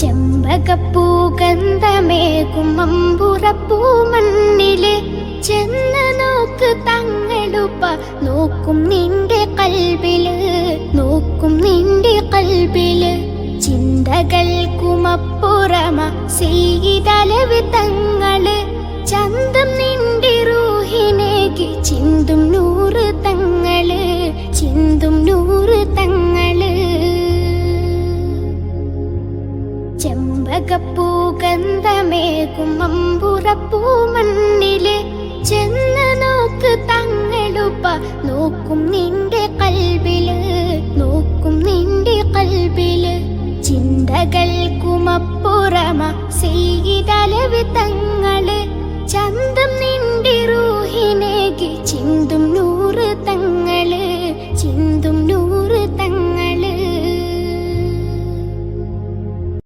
ചെമ്പകപ്പൂ ഗന്ധമേകും അമ്പുറപ്പൂ മണ്ണില് ചെന്ന് നോക്ക് തങ്ങളുപ്പ നോക്കും നിന്റെ കൽബില്, നോക്കും നിന്റെ കൽബില്. ചിന്തകൾക്കുമപ്പുറമ സീതലവി തങ്ങള് ചന്തം നിന്റെ റൂഹിനേകി ചിന്തും നൂറ് തങ്ങള്, ചിന്തും നൂറ് തങ്ങള്. ചെമ്പകപ്പൂ ഗന്ധമേകും അമ്പുറപ്പൂ മണ്ണില് ചെന്ന് നോക്ക് തങ്ങളുപ്പ നോക്കും നിന്റെ കൽബില്, നോക്കും നിന്റെ കൽബില്. ചിന്തകൾക്കുമപ്പുറമ സീതലവി തങ്ങള് ചന്തം